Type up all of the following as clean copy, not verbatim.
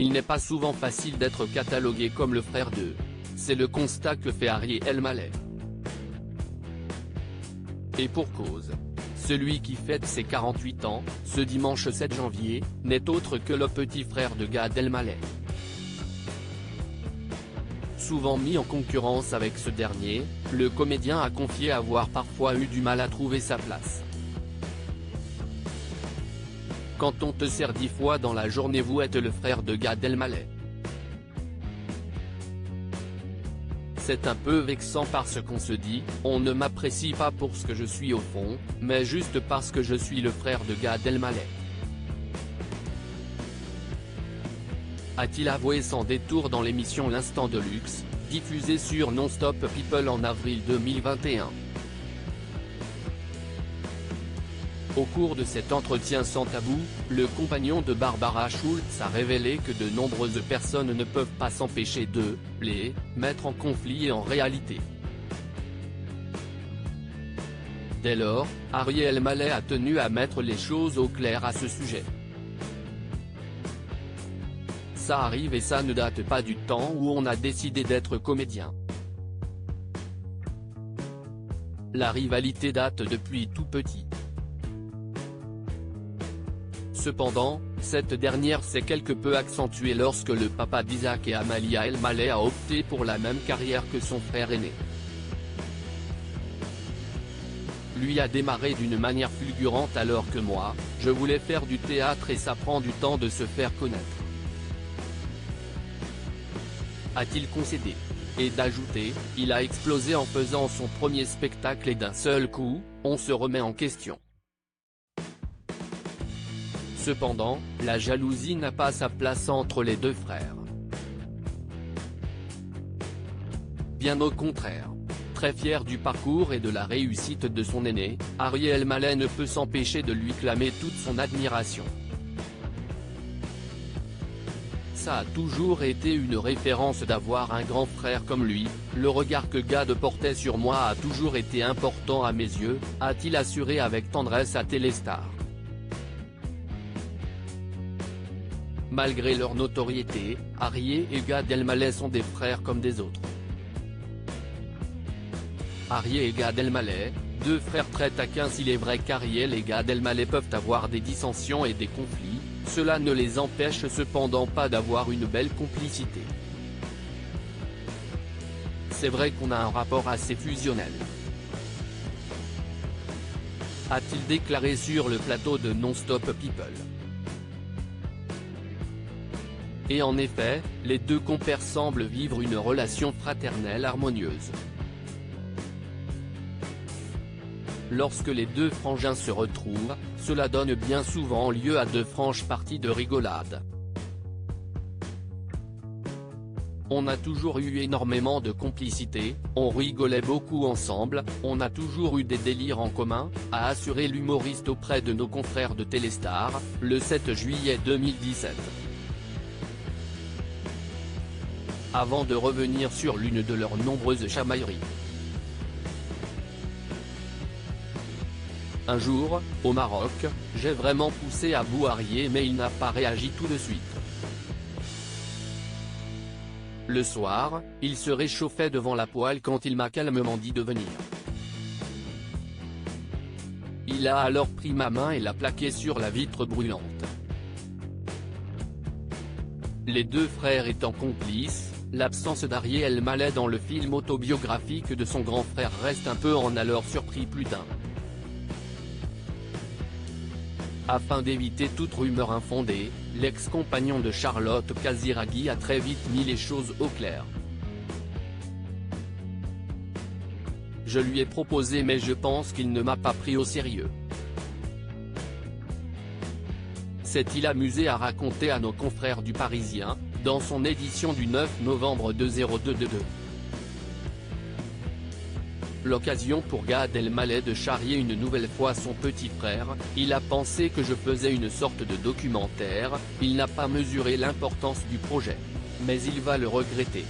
il n'est pas souvent facile d'être catalogué comme le frère d'eux. C'est le constat que fait Harry Elmaleh. Et pour cause. Celui qui fête ses 48 ans, ce dimanche 7 janvier, n'est autre que le petit frère de Gad Elmaleh. Souvent mis en concurrence avec ce dernier, le comédien a confié avoir parfois eu du mal à trouver sa place. Quand on te sert 10 fois dans la journée, vous êtes le frère de Gad Elmaleh. C'est un peu vexant parce qu'on se dit, on ne m'apprécie pas pour ce que je suis au fond, mais juste parce que je suis le frère de Gad Elmaleh. A-t-il avoué sans détour dans l'émission L'Instant de Luxe, diffusée sur Non-Stop People en avril 2021. Au cours de cet entretien sans tabou, le compagnon de Barbara Schultz a révélé que de nombreuses personnes ne peuvent pas s'empêcher de les mettre en conflit et en réalité. Dès lors, Harry Elmaleh a tenu à mettre les choses au clair à ce sujet. Ça arrive et ça ne date pas du temps où on a décidé d'être comédien. La rivalité date depuis tout petit. Cependant, cette dernière s'est quelque peu accentuée lorsque le papa d'Isaac et Amalia Elmaleh a opté pour la même carrière que son frère aîné. Lui a démarré d'une manière fulgurante alors que moi, je voulais faire du théâtre et ça prend du temps de se faire connaître. A-t-il concédé. Et d'ajouter, il a explosé en faisant son premier spectacle et d'un seul coup, on se remet en question. Cependant, la jalousie n'a pas sa place entre les deux frères. Bien au contraire. Très fier du parcours et de la réussite de son aîné, Harry Elmaleh ne peut s'empêcher de lui clamer toute son admiration. Ça a toujours été une référence d'avoir un grand frère comme lui, le regard que Gad portait sur moi a toujours été important à mes yeux, a-t-il assuré avec tendresse à Téléstar. Malgré leur notoriété, Harry et Gad Elmaleh sont des frères comme des autres. Harry et Gad Elmaleh, deux frères très taquins. S'il est vrai qu'Harry et Gad Elmaleh peuvent avoir des dissensions et des conflits, cela ne les empêche cependant pas d'avoir une belle complicité. C'est vrai qu'on a un rapport assez fusionnel. A-t-il déclaré sur le plateau de Non-Stop People. Et en effet, les deux compères semblent vivre une relation fraternelle harmonieuse. Lorsque les deux frangins se retrouvent, cela donne bien souvent lieu à de franches parties de rigolade. On a toujours eu énormément de complicité, on rigolait beaucoup ensemble, on a toujours eu des délires en commun, a assuré l'humoriste auprès de nos confrères de Téléstar, le 7 juillet 2017. Avant de revenir sur l'une de leurs nombreuses chamailleries. Un jour, au Maroc, j'ai vraiment poussé à bout Harry mais il n'a pas réagi tout de suite. Le soir, il se réchauffait devant la poêle quand il m'a calmement dit de venir. Il a alors pris ma main et l'a plaquée sur la vitre brûlante. Les deux frères étant complices, l'absence d'Harry Elmaleh dans le film autobiographique de son grand frère reste un peu en alors surpris plus d'un. Afin d'éviter toute rumeur infondée, l'ex-compagnon de Charlotte Casiraghi a très vite mis les choses au clair. Je lui ai proposé mais je pense qu'il ne m'a pas pris au sérieux. S'est-il amusé à raconter à nos confrères du Parisien, dans son édition du 9 novembre 2022. L'occasion pour Gad Elmaleh de charrier une nouvelle fois son petit frère, il a pensé que je faisais une sorte de documentaire, il n'a pas mesuré l'importance du projet. Mais il va le regretter.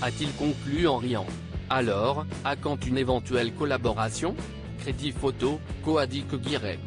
A-t-il conclu en riant. Alors, à quand une éventuelle collaboration? Crédit photo, Coadic Guirec.